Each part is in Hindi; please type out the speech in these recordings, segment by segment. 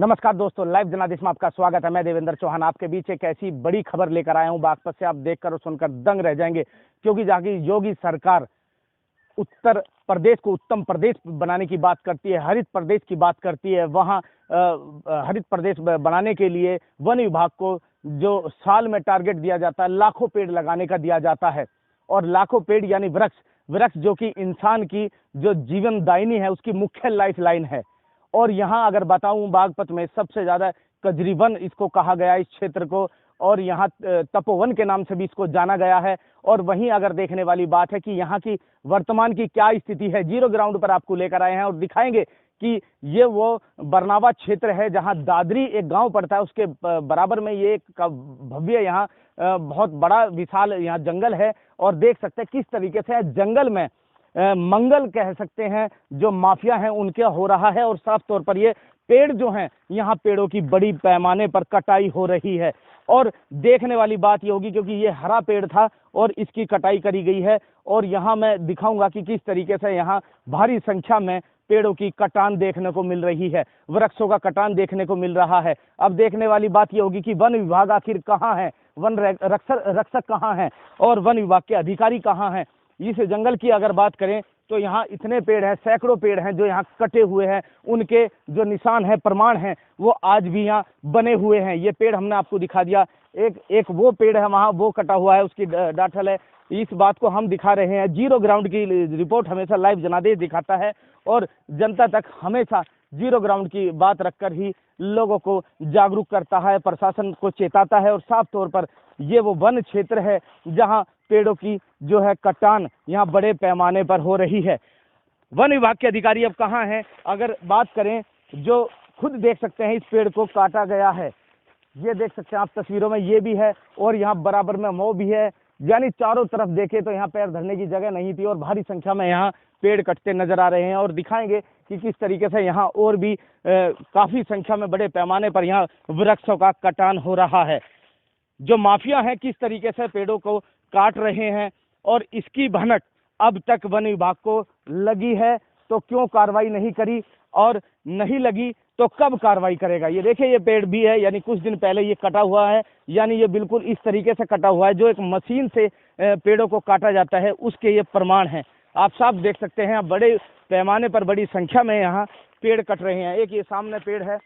नमस्कार दोस्तों, लाइव जनादेश में आपका स्वागत है। मैं देवेंद्र चौहान आपके बीच एक ऐसी बड़ी खबर लेकर आया हूं बागपत से। आप देखकर और सुनकर दंग रह जाएंगे, क्योंकि जहां की योगी सरकार उत्तर प्रदेश को उत्तम प्रदेश बनाने की बात करती है, हरित प्रदेश की बात करती है, वहां हरित प्रदेश बनाने के लिए वन विभाग को जो साल में टारगेट दिया जाता है, लाखों पेड़ लगाने का दिया जाता है। और लाखों पेड़ यानी वृक्ष जो कि इंसान की जो जीवनदायिनी है, उसकी मुख्य लाइफ लाइन है। और यहाँ अगर बताऊं, बागपत में सबसे ज्यादा कजरीवन इसको कहा गया इस क्षेत्र को, और यहाँ तपोवन के नाम से भी इसको जाना गया है। और वहीं अगर देखने वाली बात है कि यहाँ की वर्तमान की क्या स्थिति है, जीरो ग्राउंड पर आपको लेकर आए हैं और दिखाएंगे कि ये वो बरनावा क्षेत्र है जहाँ दादरी एक गांव पड़ता है, उसके बराबर में ये एक भव्य यहाँ बहुत बड़ा विशाल यहाँ जंगल है। और देख सकते हैं किस तरीके से जंगल में मंगल कह सकते हैं जो माफिया हैं उनके हो रहा है। और साफ तौर पर ये पेड़ जो हैं, यहाँ पेड़ों की बड़ी पैमाने पर कटाई हो रही है। और देखने वाली बात ये होगी, क्योंकि ये हरा पेड़ था और इसकी कटाई करी गई है। और यहाँ मैं दिखाऊंगा कि किस तरीके से यहाँ भारी संख्या में पेड़ों की कटान देखने को मिल रही है, वृक्षों का कटान देखने को मिल रहा है। अब देखने वाली बात ये होगी कि वन विभाग आखिर कहाँ है, वन रक्षक कहाँ हैं और वन विभाग के अधिकारी कहाँ हैं। इस जंगल की अगर बात करें तो यहाँ इतने पेड़ हैं, सैकड़ों पेड़ हैं जो यहाँ कटे हुए हैं, उनके जो निशान है, प्रमाण हैं, वो आज भी यहाँ बने हुए हैं। ये पेड़ हमने आपको दिखा दिया, एक वो पेड़ है वहाँ, वो कटा हुआ है, उसकी डाठल है। इस बात को हम दिखा रहे हैं। जीरो ग्राउंड की रिपोर्ट हमेशा लाइव जनादेश दिखाता है और जनता तक हमेशा जीरो ग्राउंड की बात रखकर ही लोगों को जागरूक करता है, प्रशासन को चेताता है। और साफ तौर पर ये वो वन क्षेत्र है जहाँ पेड़ों की जो है कटान यहाँ बड़े पैमाने पर हो रही है। वन विभाग के अधिकारी अब कहाँ हैं, अगर बात करें, जो खुद देख सकते हैं इस पेड़ को काटा गया है, ये देख सकते हैं आप तस्वीरों में, ये भी है और यहाँ बराबर में वो भी है। यानी चारों तरफ देखे तो यहाँ पैर धरने की जगह नहीं थी और भारी संख्या में यहाँ पेड़ कटते नजर आ रहे हैं। और दिखाएंगे कि किस तरीके से यहाँ और भी काफी संख्या में बड़े पैमाने पर यहाँ वृक्षों का कटान हो रहा है। जो माफिया है किस तरीके से पेड़ों को काट रहे हैं और इसकी भनक अब तक वन विभाग को लगी है, तो क्यों कार्रवाई नहीं करी, और नहीं लगी तो कब कार्रवाई करेगा। ये देखिए, ये पेड़ भी है, यानी कुछ दिन पहले ये कटा हुआ है, यानी ये बिल्कुल इस तरीके से कटा हुआ है जो एक मशीन से पेड़ों को काटा जाता है, उसके ये प्रमाण हैं। आप साफ देख सकते हैं, बड़े पैमाने पर बड़ी संख्या में यहाँ पेड़ कट रहे हैं। एक ये सामने पेड़ है,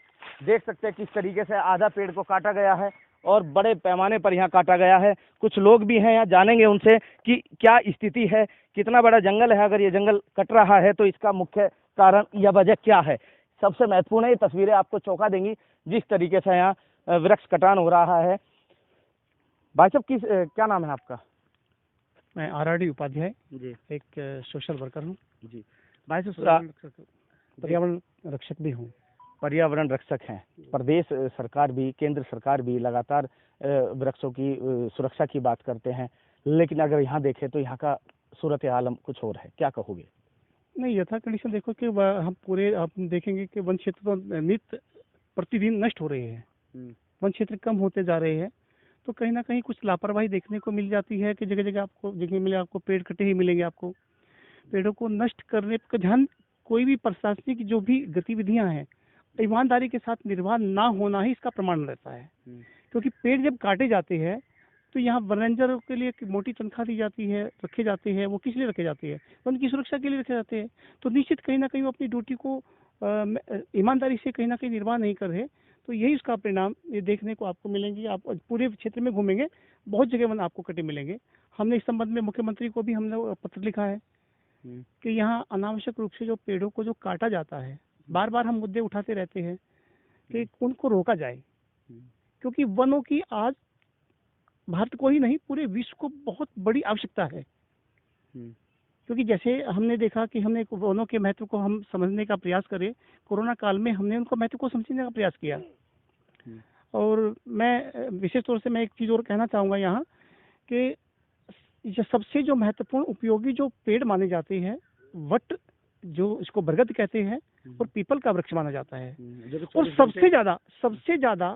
देख सकते हैं किस तरीके से आधा पेड़ को काटा गया है और बड़े पैमाने पर यहाँ काटा गया है। कुछ लोग भी हैं यहाँ, जानेंगे उनसे कि क्या स्थिति है, कितना बड़ा जंगल है, अगर ये जंगल कट रहा है तो इसका मुख्य कारण या वजह क्या है। सबसे महत्वपूर्ण है, ये तस्वीरें आपको चौंका देंगी जिस तरीके से यहाँ वृक्ष कटान हो रहा है। भाई साहब, क्या नाम है आपका? मैं RRD उपाध्याय जी, एक सोशल वर्कर हूँ जी। भाई साहब, पर्यावरण रक्षक भी हूँ। पर्यावरण रक्षक हैं, प्रदेश सरकार भी, केंद्र सरकार भी लगातार वृक्षों की सुरक्षा की बात करते हैं, लेकिन अगर यहाँ देखें तो यहाँ का सूरत आलम कुछ और है, क्या कहोगे? नहीं, यथा कंडीशन देखो कि हम पूरे आप देखेंगे कि वन क्षेत्र तो नित्य प्रतिदिन नष्ट हो रहे हैं, वन क्षेत्र कम होते जा रहे हैं। तो कहीं ना कहीं कुछ लापरवाही देखने को मिल जाती है कि जगह जगह आपको देखने मिले, आपको पेड़ कटे ही मिलेंगे। आपको पेड़ों को नष्ट करने का ध्यान, कोई भी प्रशासनिक जो भी गतिविधियां हैं, ईमानदारी के साथ निर्वाह ना होना ही इसका प्रमाण रहता है। क्योंकि पेड़ जब काटे जाते हैं तो यहाँ वन रेंजरों के लिए मोटी तनख्वाह दी जाती है, रखे जाते हैं। वो किस लिए रखे जाते हैं? उनकी सुरक्षा के लिए रखे जाते हैं। तो निश्चित कहीं ना कहीं वो अपनी ड्यूटी को ईमानदारी से कहीं ना कहीं निर्वाह नहीं कर रहे। तो यही उसका परिणाम ये देखने को आपको मिलेंगे। आप पूरे क्षेत्र में घूमेंगे, बहुत जगह वन आपको कटे मिलेंगे। हमने इस संबंध में मुख्यमंत्री को भी हमने पत्र लिखा है कि यहाँ अनावश्यक रूप से जो पेड़ों को जो काटा जाता है, बार बार हम मुद्दे उठाते रहते हैं कि उनको रोका जाए। क्योंकि वनों की आज भारत को ही नहीं, पूरे विश्व को बहुत बड़ी आवश्यकता है। क्योंकि जैसे हमने देखा कि हमने वनों के महत्व को हम समझने का प्रयास करें, कोरोना काल में हमने उनको महत्व को समझने का प्रयास किया। और मैं विशेष तौर से मैं एक चीज़ और कहना चाहूँगा यहाँ कि सबसे जो महत्वपूर्ण उपयोगी जो पेड़ माने जाते हैं, वट जो इसको बरगद कहते हैं और पीपल का वृक्ष माना जाता है। और सबसे ज्यादा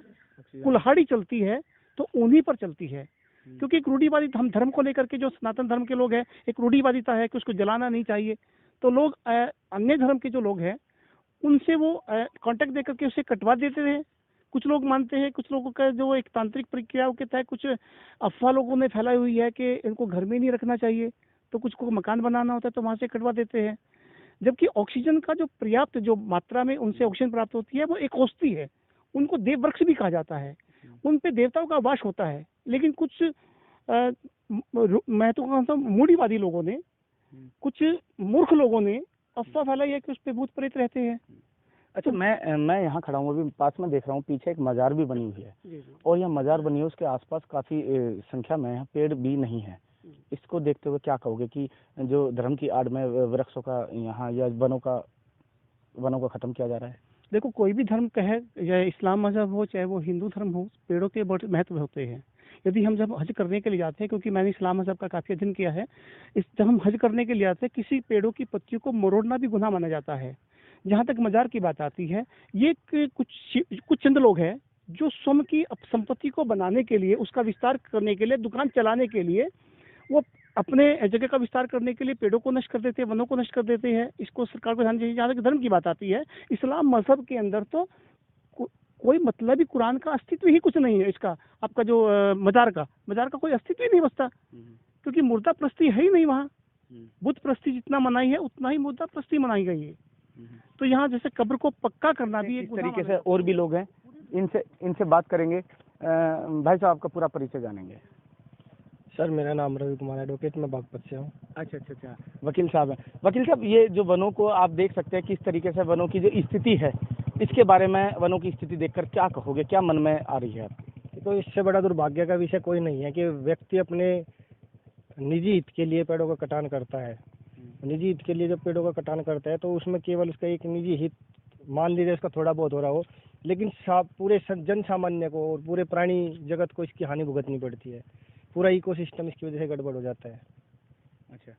कुल्हाड़ी चलती है तो उन्हीं पर चलती है। क्योंकि एक रूढ़िवादी हम धर्म को लेकर के, जो सनातन धर्म के लोग हैं, एक रूढ़िवादिता है कि उसको जलाना नहीं चाहिए। तो लोग अन्य धर्म के जो लोग हैं उनसे वो कांटेक्ट देकर के उसे कटवा देते थे। कुछ लोग मानते हैं, कुछ लोगों का जो एक तांत्रिक प्रक्रियाओं के तहत कुछ अफवाह लोगों ने फैलाई हुई है कि इनको घर में नहीं रखना चाहिए, तो कुछ को मकान बनाना होता है तो वहाँ से कटवा देते हैं। जबकि ऑक्सीजन का जो पर्याप्त जो मात्रा में उनसे ऑक्सीजन प्राप्त होती है वो एक औषधि है, उनको देव वृक्ष भी कहा जाता है, उन पे देवताओं का वास होता है। लेकिन कुछ मैं तो कहता हूँ मूढ़ीवादी लोगों ने, कुछ मूर्ख लोगों ने अफवाह फैलाई है कि उस पे भूत प्रेत रहते हैं। अच्छा, मैं यहाँ खड़ा हूँ, अभी पास में देख रहा हूँ, पीछे एक मजार भी बनी हुई है और यह मजार बनी है उसके आसपास काफी संख्या में यहाँ पेड़ भी नहीं है। इसको देखते हुए क्या कहोगे कि जो धर्म की आड़ में वृक्षों का यहाँ या वनों का खत्म किया जा रहा है? देखो, कोई भी धर्म कहे, या इस्लाम मजहब हो चाहे वो हिंदू धर्म हो, पेड़ों के बहुत महत्व होते हैं। यदि हम जब हज करने के लिए जाते हैं, क्योंकि मैंने इस्लाम मजहब का काफी अध्ययन किया है, जब हम हज करने के लिए जाते हैं, किसी पेड़ों की पत्तियों को मरोड़ना भी गुनाह माना जाता है। जहाँ तक मजार की बात आती है, ये कुछ चंद लोग हैं जो स्वयं की संपत्ति को बनाने के लिए, उसका विस्तार करने के लिए, दुकान चलाने के लिए, वो अपने जगह का विस्तार करने के लिए पेड़ों को नष्ट कर देते हैं, वनों को नष्ट कर देते हैं। इसको सरकार को ध्यान दीजिए। जहाँ तक धर्म की बात आती है, इस्लाम मजहब के अंदर तो कोई मतलब ही, कुरान का अस्तित्व ही कुछ नहीं है। इसका आपका जो मजार का कोई अस्तित्व ही नहीं बचता, क्योंकि मुर्दा प्रस्ती है ही नहीं वहाँ। बुत प्रस्ती जितना मनाई है उतना ही मुर्दा प्रस्ती मनाई गई है। तो यहाँ जैसे कब्र को पक्का करना भी एक तरीके से, और भी लोग हैं, इनसे बात करेंगे। भाई साहब, आपका पूरा परिचय जानेंगे। सर, मेरा नाम रवि कुमार एडवोकेट, मैं बागपत से हूँ। अच्छा, वकील साहब हैं। वकील साहब, ये जो वनों को आप देख सकते हैं किस तरीके से वनों की जो स्थिति है, इसके बारे में, वनों की स्थिति देखकर क्या कहोगे, क्या मन में आ रही है आपके? तो इससे बड़ा दुर्भाग्य का विषय कोई नहीं है कि व्यक्ति अपने निजी हित के लिए पेड़ों का कटान करता है। निजी हित के लिए जब पेड़ों का कटान करता है तो उसमें केवल उसका एक निजी हित मान लीजिए उसका थोड़ा बहुत हो रहा हो, लेकिन पूरे जन सामान्य को और पूरे प्राणी जगत को इसकी हानि भुगतनी पड़ती है। पूरा इकोसिस्टम इसकी वजह से गड़बड़ हो जाता है। अच्छा,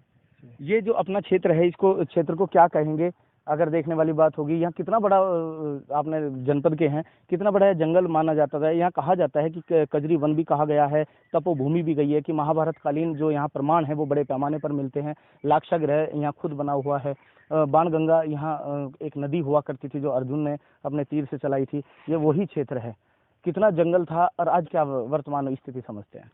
ये जो अपना क्षेत्र है, इसको क्षेत्र को क्या कहेंगे अगर देखने वाली बात होगी? यहाँ कितना बड़ा, आपने जनपद के हैं, कितना बड़ा जंगल माना जाता था। यहाँ कहा जाता है कि कजरी वन भी कहा गया है, तपोभूमि भी गई है, कि महाभारत कालीन जो यहाँ प्रमाण है वो बड़े पैमाने पर मिलते हैं। लाक्षागृह यहाँ खुद बना हुआ है। बाणगंगा यहाँ एक नदी हुआ करती थी जो अर्जुन ने अपने तीर से चलाई थी। ये वही क्षेत्र है। कितना जंगल था और आज क्या वर्तमान स्थिति समझते हैं?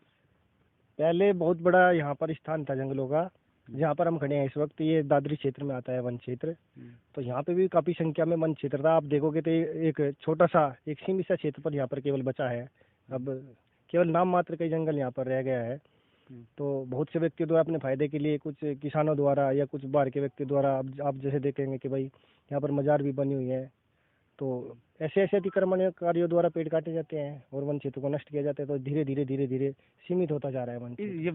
पहले बहुत बड़ा यहाँ पर स्थान था जंगलों का। जहाँ पर हम खड़े हैं इस वक्त, ये दादरी क्षेत्र में आता है वन क्षेत्र। तो यहाँ पे भी काफी संख्या में वन क्षेत्र था। आप देखोगे तो एक छोटा सा, एक सीमित सा क्षेत्र पर यहाँ पर केवल बचा है। अब केवल नाम मात्र का जंगल यहाँ पर रह गया है। तो बहुत से व्यक्तियों द्वारा अपने फायदे के लिए, कुछ किसानों द्वारा या कुछ बाहर के व्यक्ति द्वारा, आप जैसे देखेंगे कि भाई यहाँ पर मजार भी बनी हुई है, तो ऐसे अतिक्रमण कार्यों द्वारा पेड़ काटे जाते हैं और वन क्षेत्र को नष्ट किया जाता है। तो धीरे धीरे सीमित होता जा रहा है वन। ये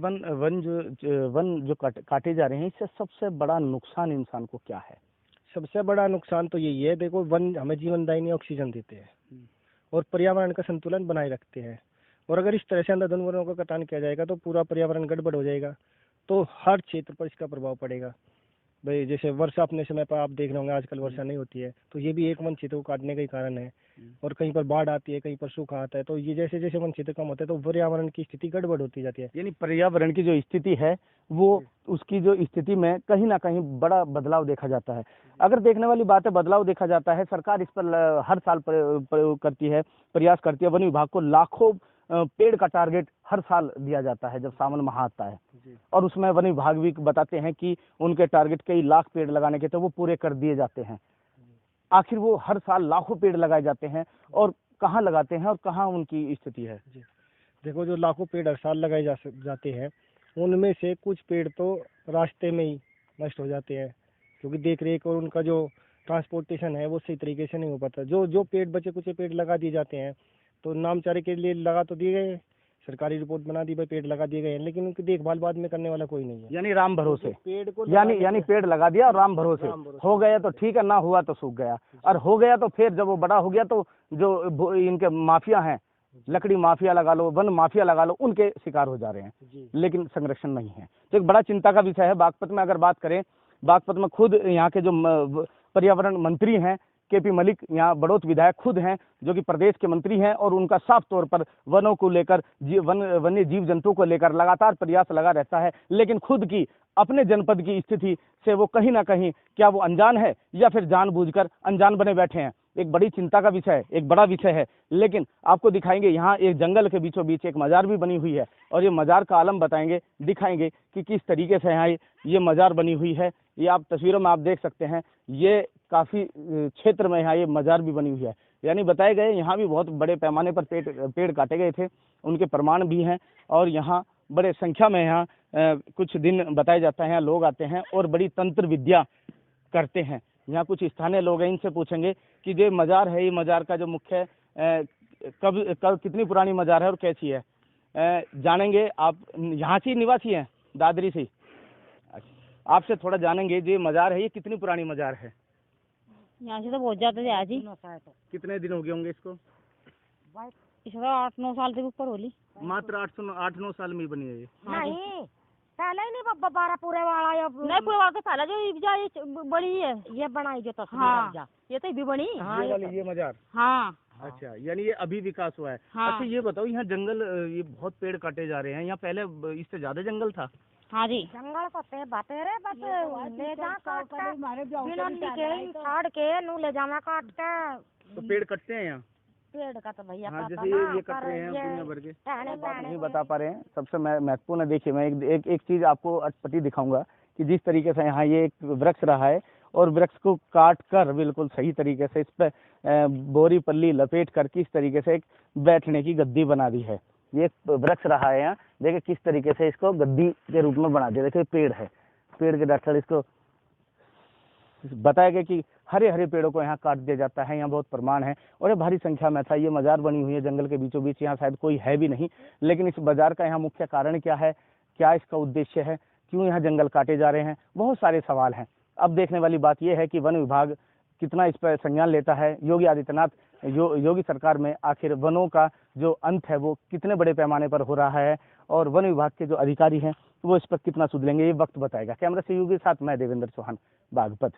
वन जो काटे जा रहे हैं, इससे सबसे बड़ा नुकसान इंसान को क्या है? सबसे बड़ा नुकसान तो यही है, देखो, वन हमें जीवनदायिनी ऑक्सीजन देते हैं और पर्यावरण का संतुलन बनाए रखते हैं। और अगर इस तरह से अंधाधुंध वनों का कटान किया जाएगा तो पूरा पर्यावरण गड़बड़ हो जाएगा, तो हर क्षेत्र पर इसका प्रभाव पड़ेगा। भाई जैसे वर्षा अपने समय पर आप देख रहे होंगे, आजकल वर्षा नहीं होती है, तो ये भी एक वन क्षेत्र को काटने का ही कारण है। और कहीं पर बाढ़ आती है, कहीं पर सूखा आता है, तो ये जैसे जैसे वन क्षेत्र कम होता है तो पर्यावरण की स्थिति गड़बड़ होती जाती है। यानी पर्यावरण की जो स्थिति है वो, उसकी जो स्थिति में कहीं ना कहीं बड़ा बदलाव देखा जाता है। अगर देखने वाली बात है, बदलाव देखा जाता है। सरकार इस पर हर साल प्रयोग करती है, प्रयास करती है। वन विभाग को लाखों पेड़ का टारगेट हर साल दिया जाता है जब सावन माह आता है, और उसमें वन विभाग भी बताते हैं कि उनके टारगेट कई लाख पेड़ लगाने के, तो वो पूरे कर दिए जाते हैं। आखिर वो हर साल लाखों पेड़ लगाए जाते हैं, और कहाँ लगाते हैं और कहाँ उनकी स्थिति है? देखो, जो लाखों पेड़ हर साल लगाए जाते हैं, उनमें से कुछ पेड़ तो रास्ते में ही नष्ट हो जाते हैं, क्योंकि देख रेख और उनका जो ट्रांसपोर्टेशन है वो सही तरीके से नहीं हो पाता। जो पेड़ बचे कुछ पेड़ लगा दिए जाते हैं, तो नामचारे के लिए लगा तो दिए गए, सरकारी रिपोर्ट बना दी, भाई पेड़ लगा दिए गए हैं, लेकिन उनकी देखभाल बाद में करने वाला कोई नहीं है। यानी राम भरोसे पेड़ को यानी पेड़ लगा दिया और राम भरोसे हो गया तो ठीक है, ना हुआ तो सूख गया, और हो गया तो फिर जब वो बड़ा हो गया तो जो इनके माफिया हैं, लकड़ी माफिया लगा लो, वन माफिया लगा लो, उनके शिकार हो जा रहे हैं, लेकिन संरक्षण नहीं है। तो एक बड़ा चिंता का विषय है। बागपत में अगर बात करें, बागपत में खुद यहाँ के जो पर्यावरण मंत्री हैं, केपी मलिक यहाँ बड़ौत विधायक खुद हैं, जो कि प्रदेश के मंत्री हैं, और उनका साफ तौर पर वनों को लेकर, वन्य जीव जंतु को लेकर लगातार प्रयास लगा रहता है, लेकिन खुद की अपने जनपद की स्थिति से वो कहीं ना कहीं, क्या वो अनजान है या फिर जानबूझकर अनजान बने बैठे हैं? एक बड़ी चिंता का विषय है, एक बड़ा विषय है। लेकिन आपको दिखाएंगे, यहाँ एक जंगल के बीचों बीच एक मजार भी बनी हुई है, और ये मजार का आलम बताएंगे, दिखाएंगे कि किस तरीके से यहाँ ये मजार बनी हुई है। ये आप तस्वीरों में आप देख सकते हैं, ये काफ़ी क्षेत्र में यहाँ ये मजार भी बनी हुई है। यानी बताए गए यहाँ भी बहुत बड़े पैमाने पर पेड़ काटे गए थे, उनके प्रमाण भी हैं, और यहाँ बड़े संख्या में यहाँ कुछ दिन बताया जाता है, यहाँ लोग आते हैं और बड़ी तंत्र विद्या करते हैं। यहाँ कुछ स्थानीय लोग हैं, इनसे पूछेंगे कि जो मजार है, ये मजार का जो मुख्य कब कितनी पुरानी मजार है और कैसी है, जानेंगे। आप यहाँ से निवासी हैं, दादरी से? अच्छा, आपसे थोड़ा जानेंगे, जो मजार है ये कितनी पुरानी मजार है? यहाँ से तो बहुत ज्यादा है जी। कितने दिन हो गए होंगे इसको? इसको 8-9 साल से ऊपर होली। मात्र 8-9 साल में ही बनी है ये? नहीं, पहले ही नहीं, 12 पूरे वाला या नहीं, पूरे वाला तो पहले जो ये बड़ी है, ये बनाई जो तस्वीर। हाँ, ये तो भी बनी। हाँ, ये मजार। हाँ। अच्छा, यानी ये अभी विकास हुआ है। हाँ। अच्छा, ये बताओ, यहाँ जंगल, ये बहुत पेड़ काटे जा रहे हैं, यहाँ पहले इससे ज्यादा जंगल था? हाँ जी, जंगल को ते बाते रे, बस ले जा काट के बिना लिखे काट के नू ले जाना काट के। तो पेड़ कटते हैं यहाँ? पेड़ का तो भैया हाँ, पता जैसे ना, ये कट रहे हैं दुनिया भर के, नहीं नहीं बता पा रहे हैं। सबसे महत्वपूर्ण, देखिए मैं एक चीज आपको अटपटी दिखाऊंगा कि जिस तरीके से यहाँ ये एक वृक्ष रहा है, और वृक्ष को काट कर बिल्कुल सही तरीके से इस पर बोरी पल्ली लपेट कर किस तरीके से एक बैठने की गद्दी बना दी है। ये वृक्ष रहा है यहाँ, देखिए किस तरीके से इसको गद्दी के रूप में बना दिया। देखिए पेड़ है, पेड़ के डंठल, इसको बताया गया कि हरे हरे पेड़ों को यहाँ काट दिया जाता है। यहाँ बहुत प्रमाण है, और ये भारी संख्या में था। ये मजार बनी हुई है जंगल के बीचों बीच, यहाँ शायद कोई है भी नहीं, लेकिन इस बाजार का यहाँ मुख्य कारण क्या है, क्या इसका उद्देश्य है, क्यों यहाँ जंगल काटे जा रहे हैं, बहुत सारे सवाल हैं। अब देखने वाली बात यह है कि वन विभाग कितना इस पर संज्ञान लेता है। योगी आदित्यनाथ, योगी सरकार में आखिर वनों का जो अंत है वो कितने बड़े पैमाने पर हो रहा है, और वन विभाग के जो अधिकारी हैं वो इस पर कितना सुध लेंगे, ये वक्त बताएगा। कैमरा से योगी के साथ मैं देवेंद्र चौहान, बागपत।